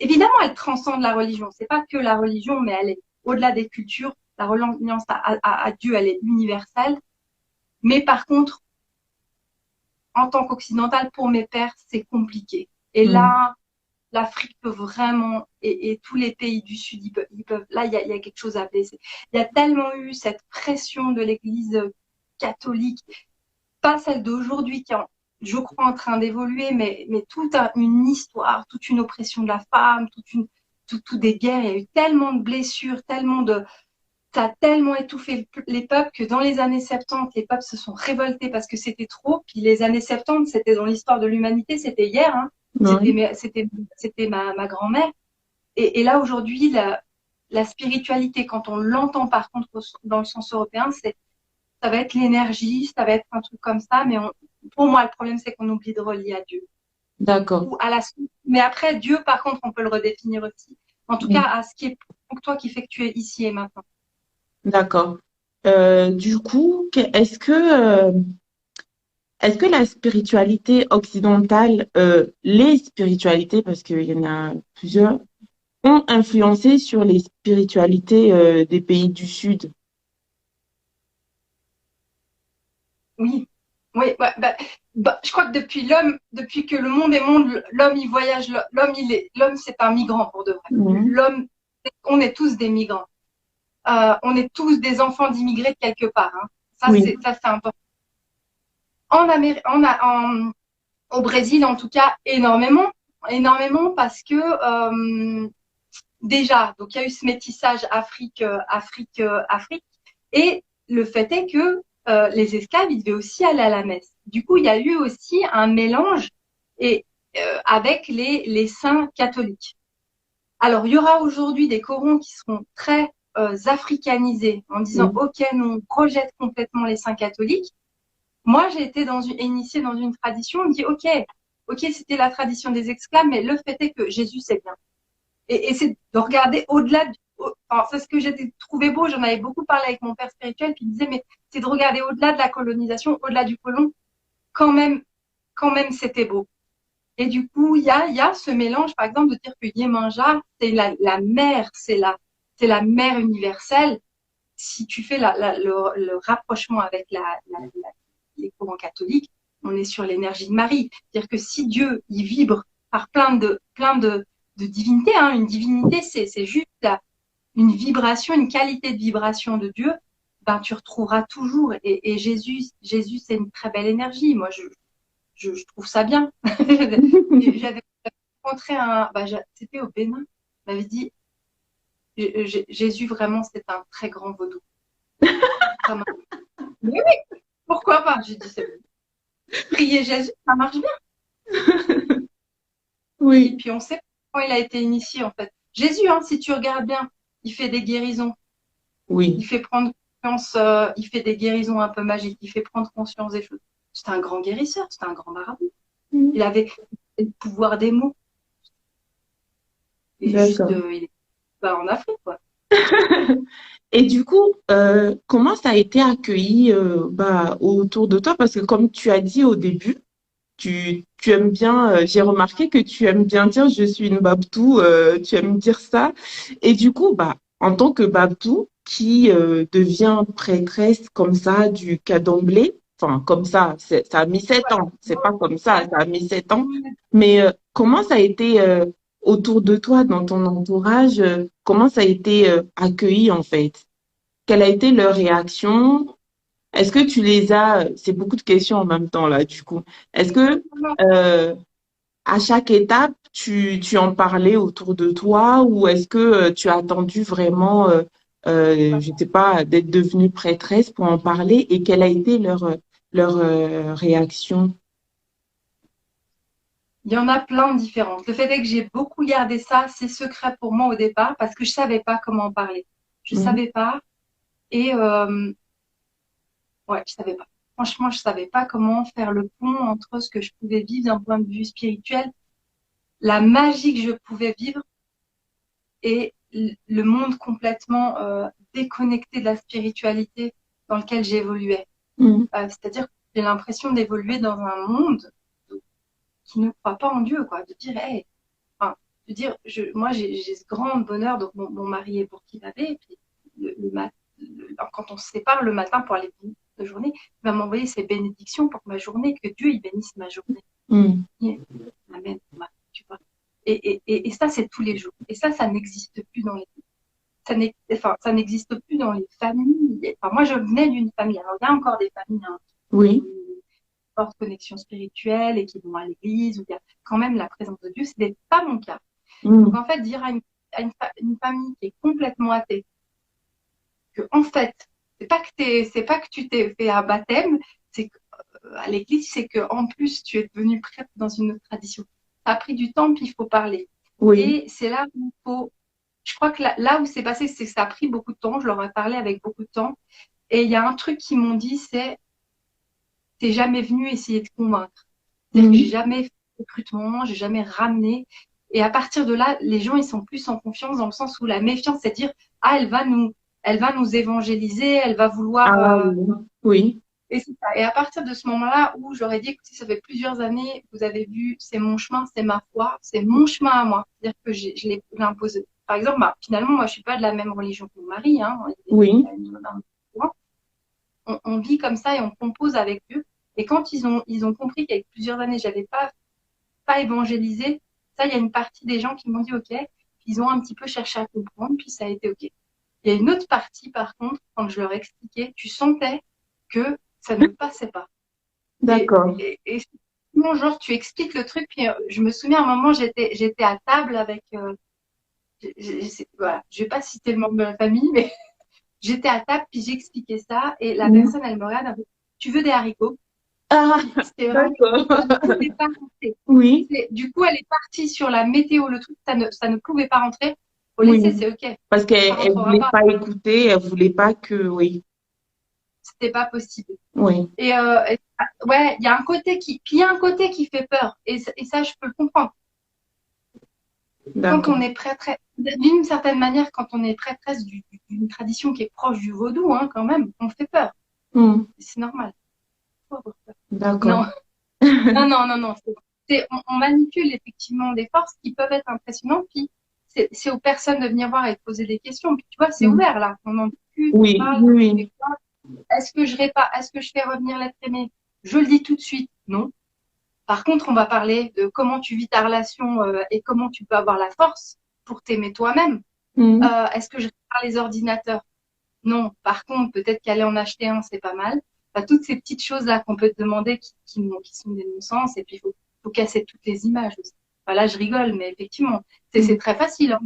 Évidemment, elle transcende la religion. C'est pas que la religion, mais elle est au-delà des cultures. La reliance à Dieu, elle est universelle. Mais par contre, en tant qu'occidentale, pour mes pères, c'est compliqué. Et Mhm. là, l'Afrique peut vraiment, et tous les pays du Sud, ils peuvent là, il y a quelque chose à blesser. Il y a tellement eu cette pression de l'Église catholique, pas celle d'aujourd'hui qui est, je crois, en train d'évoluer, mais toute une histoire, toute une oppression de la femme, tout des guerres. Il y a eu tellement de blessures, tellement de, ça a tellement étouffé les peuples que dans les années 70, les peuples se sont révoltés parce que c'était trop. Puis les années 70, c'était dans l'histoire de l'humanité, c'était hier. Hein. Oui. C'était ma grand-mère. Et là, aujourd'hui, la spiritualité, quand on l'entend par contre dans le sens européen, ça va être l'énergie, ça va être un truc comme ça. Mais pour moi, le problème, c'est qu'on oublie de relier à Dieu D'accord. ou à la source. Mais après, Dieu, par contre, on peut le redéfinir aussi. En tout cas, Mhm. à ce qui est pour toi qui fait que tu es ici et maintenant. D'accord. Du coup, est-ce que la spiritualité occidentale, les spiritualités, parce qu'il y en a plusieurs, ont influencé sur les spiritualités des pays du Sud? Oui, oui, ouais, je crois que depuis l'homme, depuis que le monde est monde, l'homme il voyage, l'homme c'est un migrant pour de vrai. Mhm. L'homme, on est tous des migrants. On est tous des enfants d'immigrés de quelque part. Hein. Oui. Ça c'est important. En Amérique, au Brésil en tout cas énormément, énormément parce que déjà, donc il y a eu ce métissage Afrique, et le fait est que les esclaves, ils devaient aussi aller à la messe. Du coup, il y a eu aussi un mélange et avec les saints catholiques. Alors, il y aura aujourd'hui des corons qui seront très africanisés en disant, Oui. OK, nous, on rejette complètement les saints catholiques. Moi, j'ai été initiée dans une tradition, on me dit, OK, c'était la tradition des esclaves, mais le fait est que Jésus, c'est bien. Et c'est de regarder au-delà. Enfin, c'est ce que j'ai trouvé beau. J'en avais beaucoup parlé avec mon père spirituel qui me disait, mais c'est de regarder au-delà de la colonisation, au-delà du colon. Quand même, quand même, c'était beau. Et du coup, il y a ce mélange, par exemple, de dire que Yemanja, c'est la mère, c'est la mère universelle. Si tu fais le rapprochement avec les courants catholiques, on est sur l'énergie de Marie. C'est-à-dire que si Dieu, il vibre par plein de divinités, hein, une divinité, c'est juste une vibration, une qualité de vibration de Dieu, ben, tu retrouveras toujours. Et Jésus, c'est une très belle énergie. Moi, je trouve ça bien. J'avais rencontré c'était au Bénin. Il m'avait dit, Jésus, vraiment, c'est un très grand vaudou. Ça mais oui, pourquoi pas? J'ai dit, c'est bon. Prier Jésus, ça marche bien. Oui. Puis on sait quand il a été initié, en fait. Jésus, hein, si tu regardes bien, il fait des guérisons. Il Oui. fait prendre conscience, il fait des guérisons un peu magiques. Il fait prendre conscience des choses. C'était un grand guérisseur, c'était un grand marabout. Mm. Il avait le pouvoir des mots. Et juste, D'accord. il est pas en Afrique, quoi. Et du coup, comment ça a été accueilli autour de toi? Parce que comme tu as dit au début, tu aimes bien, j'ai remarqué que tu aimes bien dire je suis une Babtou, tu aimes dire ça. Et du coup, en tant que Babtou qui devient prêtresse comme ça du candomblé, enfin comme ça, ça a mis 7 ans, c'est pas comme ça, ça a mis 7 ans. Mais comment ça a été autour de toi, dans ton entourage, comment ça a été accueilli en fait? Quelle a été leur réaction? Est-ce que tu les as, c'est beaucoup de questions en même temps là, du coup. Est-ce que euh, à chaque étape, tu en parlais autour de toi ou est-ce que tu as attendu vraiment, je sais pas, d'être devenue prêtresse pour en parler et quelle a été leur réaction? Il y en a plein de différentes. Le fait est que j'ai beaucoup gardé ça, c'est secret pour moi au départ, parce que je savais pas comment en parler. Je Mhm. savais pas. Et ouais, je savais pas. Franchement, je savais pas comment faire le pont entre ce que je pouvais vivre d'un point de vue spirituel, la magie que je pouvais vivre et le monde complètement déconnecté de la spiritualité dans lequel j'évoluais. Mhm. C'est-à-dire que j'ai l'impression d'évoluer dans un monde qui ne croit pas en Dieu, quoi. De dire, hey, enfin, de dire, moi, j'ai ce grand bonheur. Donc, mon mari est burkinabé. Et puis, quand on se sépare le matin pour aller de journée, il va m'envoyer ses bénédictions pour ma journée, que Dieu il bénisse ma journée. Mhm. Amen, tu vois. Et ça, c'est tous les jours. Et ça n'existe plus dans les ça n'existe plus dans les familles. Enfin, moi, je venais d'une famille. Alors, il y a encore des familles hein, qui ont Oui. une forte connexion spirituelle et qui vont à l'église où il y a quand même la présence de Dieu. Ce n'est pas mon cas. Donc, Mhm. en fait, dire à une famille qui est complètement athée que, en fait, c'est pas que tu t'es fait un baptême, c'est que, à l'église, c'est que, en plus, tu es devenu prêtre dans une autre tradition. Ça a pris du temps, puis il faut parler. Oui. Et c'est là où il faut, je crois que là où c'est passé, c'est que ça a pris beaucoup de temps. Je leur ai parlé avec beaucoup de temps. Et il y a un truc qu'ils m'ont dit, c'est, t'es jamais venu essayer de convaincre. C'est-à-dire que j'ai Mhm. jamais fait de recrutement, j'ai jamais ramené. Et à partir de là, les gens, ils sont plus en confiance dans le sens où la méfiance, c'est de dire, ah, elle va nous évangéliser, elle va vouloir, Ah oui. Oui. et c'est ça. Et à partir de ce moment-là où j'aurais dit, écoutez, ça fait plusieurs années, vous avez vu, c'est mon chemin, c'est ma foi, c'est mon chemin à moi. C'est-à-dire que je l'ai imposé. Par exemple, finalement, moi, je suis pas de la même religion que mon mari, hein. Oui. On vit comme ça et on compose avec eux. Et quand ils ont compris qu'avec plusieurs années, j'avais pas évangélisé, ça, il y a une partie des gens qui m'ont dit OK, ils ont un petit peu cherché à comprendre, puis ça a été OK. Il y a une autre partie, par contre, quand je leur expliquais, tu sentais que ça ne passait pas. Et, D'accord. et bon, genre, tu expliques le truc, puis je me souviens à un moment, j'étais à table avec, voilà, je vais pas citer le membre de la famille, mais j'étais à table, puis j'expliquais ça, et la Mhm. personne, elle me regarde, elle me dit, tu veux des haricots? Ah, C'était vraiment, d'accord. ça ne pouvait pas rentrer. Oui. Du coup, elle est partie sur la météo, le truc, ça ne pouvait pas rentrer. Faut laisser, Oui. c'est OK. Parce Ça qu'elle rentrera voulait pas. pas écouter, elle voulait pas que, oui. C'était pas possible. Oui. Ouais, il y a un côté puis il y a un côté qui fait peur. Et ça, je peux le comprendre. Quand on D'accord. est prêtresse, d'une certaine manière, quand on est prêtresse d'une tradition qui est proche du vaudou, hein, quand même, on fait peur. Hmm. C'est normal. Faut avoir peur. D'accord. Non, non, non, non, non. On manipule effectivement des forces qui peuvent être impressionnantes. Puis c'est aux personnes de venir voir et de poser des questions. Puis tu vois, c'est Hmm. ouvert là. On en discute, on Oui, parle. Tu oui, fais quoi? Est-ce que je fais revenir l'être aimé? Je le dis tout de suite, non. Par contre, on va parler de comment tu vis ta relation et comment tu peux avoir la force pour t'aimer toi-même. oui. Hmm. Est-ce que je répare les ordinateurs? Non. Par contre, peut-être qu'aller en acheter un, c'est pas mal. Enfin, toutes ces petites choses-là qu'on peut te demander qui sont des non-sens. Et puis, il faut casser toutes les images aussi. Enfin, là, je rigole, mais effectivement, c'est Hmm. très facile. Hein,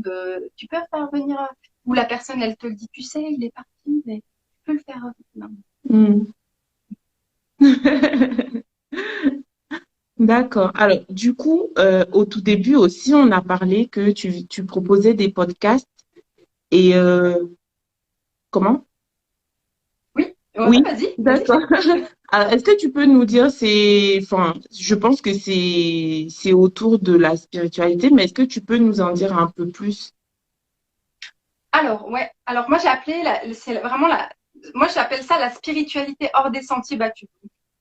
tu peux faire venir, ou la personne, elle te le dit, tu sais, il est parti, mais tu peux le faire revenir. Hmm. D'accord. Alors, du coup, au tout début aussi, on a parlé que tu proposais des podcasts et comment? Oui, ouais, Oui, vas-y, d'accord. je t'écoute. Est-ce que tu peux nous dire, enfin, je pense que c'est autour de la spiritualité, mais est-ce que tu peux nous en dire un peu plus? Alors, ouais. Alors, moi, j'ai appelé, c'est vraiment moi, j'appelle ça la spiritualité hors des sentiers battus.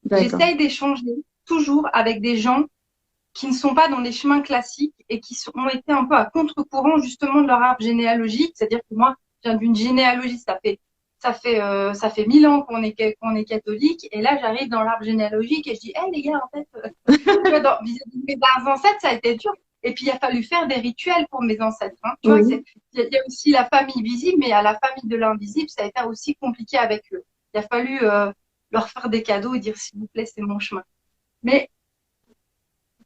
D'accord. J'essaye d'échanger toujours avec des gens qui ne sont pas dans les chemins classiques et ont été un peu à contre-courant justement de leur arbre généalogique. C'est-à-dire que moi, je viens d'une généalogie, ça fait 1000 ans qu'on est catholique. Et là, j'arrive dans l'arbre généalogique et je dis, hey, les gars, en fait, tu vois, vis-à-vis de mes ancêtres, ça a été dur. Et puis, il a fallu faire des rituels pour mes ancêtres. Hein. Tu vois, Oui, il y a aussi la famille visible, mais à la famille de l'invisible, ça a été aussi compliqué avec eux. Il a fallu leur faire des cadeaux et dire, s'il vous plaît, c'est mon chemin. Mais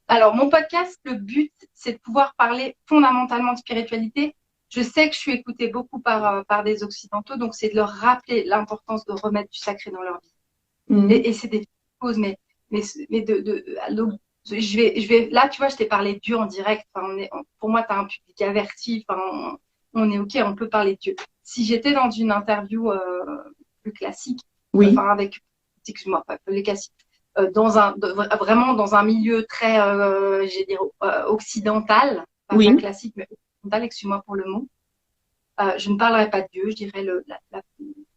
alors, mon podcast, le but, c'est de pouvoir parler fondamentalement de spiritualité. Je sais que je suis écoutée beaucoup par des Occidentaux, donc c'est de leur rappeler l'importance de remettre du sacré dans leur vie. mhm, Et c'est des choses, mais donc, là, tu vois, je t'ai parlé de Dieu en direct. Enfin, pour moi, tu as un public averti. Enfin, on est OK, on peut parler de Dieu. Si j'étais dans une interview plus classique, oui, enfin, excuse-moi, pas les classiques, vraiment dans un milieu très, j'ai dire, occidental, pas oui, classique, mais occidental, excuse-moi pour le mot, je ne parlerai pas de Dieu, je dirais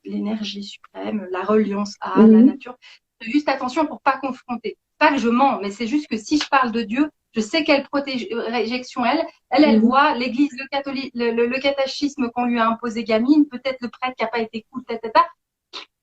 l'énergie suprême, la reliance à la mhm, nature. Juste attention pour pas confronter. Pas que je mens, mais c'est juste que si je parle de Dieu, je sais quelle projection elle mhm, voit l'église, le catholique, le catéchisme qu'on lui a imposé gamine, peut-être le prêtre qui n'a pas été cool,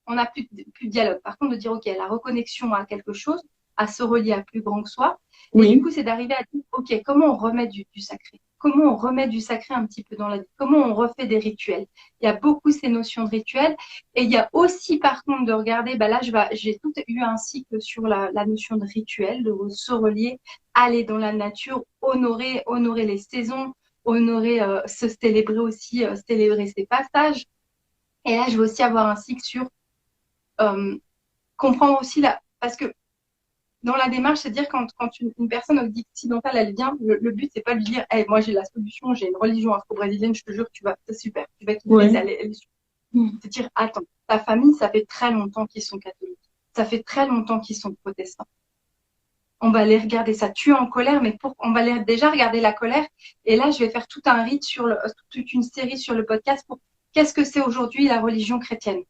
on n'a plus de dialogue. Par contre, de dire, OK, la reconnexion à quelque chose, à se relier à plus grand que soi. Et du oui, coup, c'est d'arriver à dire, OK, comment on remet du sacré? Comment on remet du sacré un petit peu dans la vie? Comment on refait des rituels? Il y a beaucoup ces notions de rituels. Et il y a aussi, par contre, de regarder, bah là, j'ai tout eu un cycle sur la notion de rituel, de se relier, aller dans la nature, honorer les saisons, honorer, se célébrer aussi, célébrer ses passages. Et là, je vais aussi avoir un cycle sur euh, comprendre aussi parce que dans la démarche, c'est dire quand une personne occidentale, elle vient, le but, c'est pas de lui dire, hey, moi, j'ai la solution, j'ai une religion afro-brésilienne, je te jure, c'est super, tu vas kiffer, oui, elle est super. C'est dire, attends, ta famille, ça fait très longtemps qu'ils sont catholiques. Ça fait très longtemps qu'ils sont protestants. On va aller regarder ça. Tu es en colère, mais on va aller déjà regarder la colère. Et là, je vais faire tout un rite toute une série sur le podcast pour qu'est-ce que c'est aujourd'hui la religion chrétienne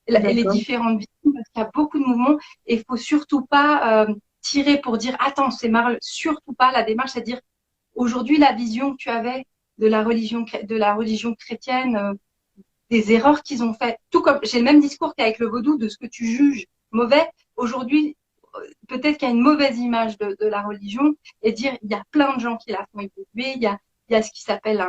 et les d'accord. différentes visions, parce qu'il y a beaucoup de mouvements et il faut surtout pas tirer pour dire attends, c'est marre, surtout pas. La démarche, c'est à dire aujourd'hui la vision que tu avais de la religion chrétienne, des erreurs qu'ils ont fait, tout comme j'ai le même discours qu'avec le vaudou de ce que tu juges mauvais. Aujourd'hui, peut-être qu'il y a une mauvaise image de la religion et dire il y a plein de gens qui la font évoluer, il y a ce qui s'appelle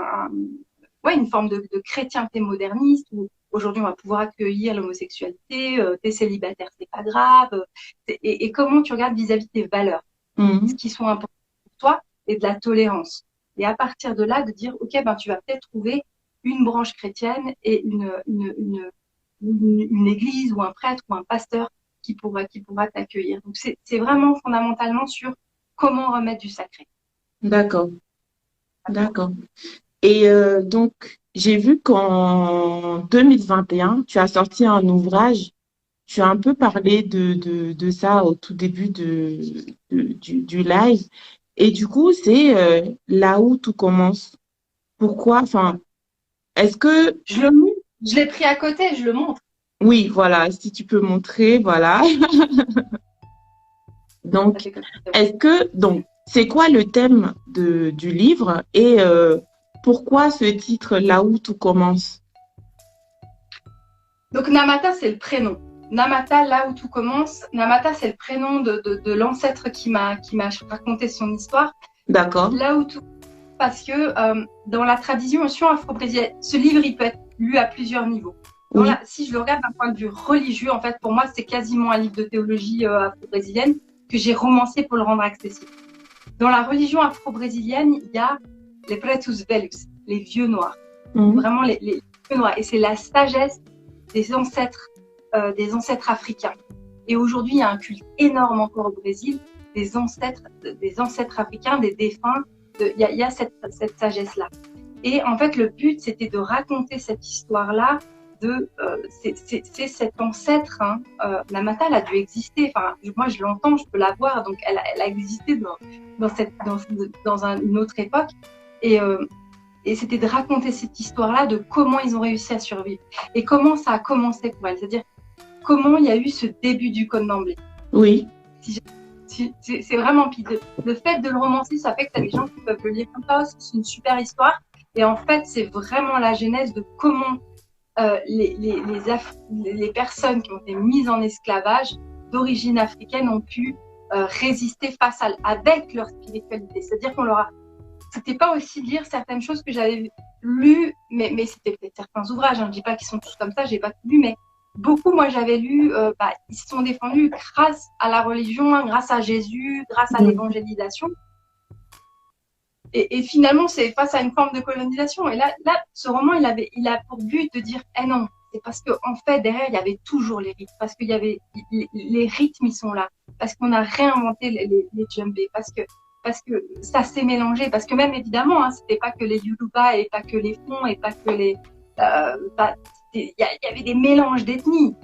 ouais, une forme de chrétienté moderniste où aujourd'hui on va pouvoir accueillir l'homosexualité, t'es célibataire, c'est pas grave. Et comment tu regardes vis-à-vis tes valeurs, ce Mhm, qui sont importantes pour toi et de la tolérance. Et à partir de là, de dire, OK, ben, tu vas peut-être trouver une branche chrétienne et une église ou un prêtre ou un pasteur qui pourra t'accueillir. Donc, c'est vraiment fondamentalement sur comment remettre du sacré. d'accord, d'accord. Et donc, j'ai vu qu'en 2021, tu as sorti un ouvrage. Tu as un peu parlé de ça au tout début du live. Et du coup, c'est là où tout commence. Pourquoi? Enfin, est-ce que... Je le je l'ai pris à côté, je le montre. Oui, voilà, si tu peux montrer, voilà. Ça Donc, fait comme ça. est-ce que... Donc, c'est quoi le thème du livre et pourquoi ce titre, là où tout commence? Donc, Namata, c'est le prénom. Namata, là où tout commence. Namata, c'est le prénom de l'ancêtre qui m'a raconté son histoire. D'accord? Là où tout parce que dans la tradition afro-brésilienne, ce livre, il peut être lu à plusieurs niveaux. Oui, Si je le regarde d'un point de vue religieux, en fait, pour moi, c'est quasiment un livre de théologie afro-brésilienne que j'ai romancé pour le rendre accessible. Dans la religion afro-brésilienne, il y a les pretus velhos, les vieux noirs. mhm, Vraiment les vieux noirs. Et c'est la sagesse des ancêtres africains. Et aujourd'hui, il y a un culte énorme encore au Brésil des ancêtres africains, des défunts. Il y a cette sagesse-là. Et en fait, le but, c'était de raconter cette histoire-là c'est cet ancêtre. Hein. Namata, elle a dû exister. Enfin, moi, je l'entends, je peux la voir. Donc, elle a existé dans une autre époque. Et c'était de raconter cette histoire-là de comment ils ont réussi à survivre et comment ça a commencé pour elle. C'est-à-dire comment il y a eu ce début du Code d'emblée. Oui. C'est vraiment pis. Le fait de le romancer, ça fait que tu as des gens qui peuvent le lire comme ça. C'est une super histoire. Et en fait, c'est vraiment la genèse de comment les personnes qui ont été mises en esclavage d'origine africaine ont pu résister avec leur spiritualité. C'est-à-dire qu'on leur a... C'était pas aussi lire certaines choses que j'avais lues, mais c'était peut-être certains ouvrages. Hein. Je dis pas qu'ils sont tous comme ça, j'ai pas tout lu, mais beaucoup, moi, j'avais lu, ils se sont défendus grâce à la religion, hein, grâce à Jésus, grâce à l'évangélisation. Et finalement, c'est face à une forme de colonisation. Et là, ce roman, il a pour but de dire, non, c'est parce que en fait, derrière, il y avait toujours les rites, parce qu'il y avait les rythmes, ils sont là, parce qu'on a réinventé les djembés, parce que ça s'est mélangé, parce que même évidemment, hein, c'était pas que les Yoruba et pas que les Fons et pas que les, il y avait des mélanges d'ethnies.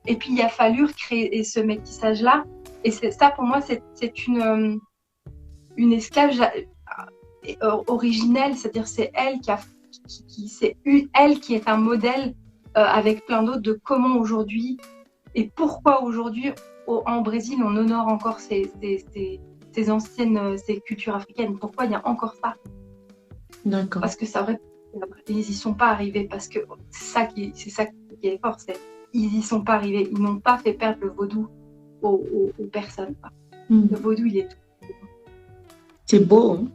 Et puis il a fallu créer ce métissage-là. Et ça, pour moi, c'est une esclave originelle, c'est-à-dire c'est elle elle qui est un modèle avec plein d'autres de comment aujourd'hui et pourquoi aujourd'hui en Brésil on honore encore ces anciennes ces cultures africaines. Pourquoi il y a encore ça? D'accord. Parce que ça aurait, ils y sont pas arrivés parce que c'est ça qui est fort, ils y sont pas arrivés, ils n'ont pas fait perdre le vaudou aux personnes. Le vaudou, il est tout. C'est beau, hein?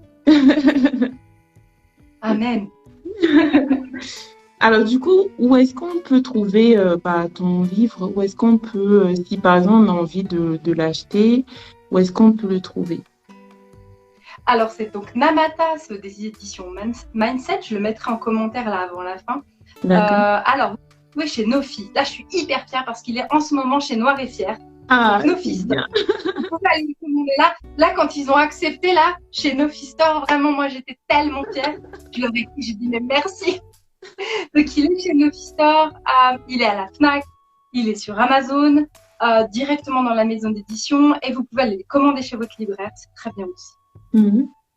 Amen. Alors du coup, où est-ce qu'on peut trouver ton livre? Où est-ce qu'on peut, si par exemple on a envie de l'acheter, où est-ce qu'on peut le trouver? Alors c'est donc Namata, des éditions Mindset. Je le mettrai en commentaire là avant la fin. Alors oui, chez Nofi. Là, je suis hyper fière parce qu'il est en ce moment chez Noir et Fier. Ah, Nofi Store. Là, quand ils ont accepté là chez Nofi Store, vraiment moi j'étais tellement fière. Je leur ai dit, j'ai dit mais merci. Donc il est chez Nofi Store, il est à la Fnac, il est sur Amazon, directement dans la maison d'édition et vous pouvez aller les commander chez votre libraire, c'est très bien aussi.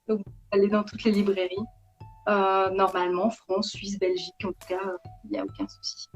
Donc vous allez dans toutes les librairies, normalement France, Suisse, Belgique, en tout cas il n'y a aucun souci.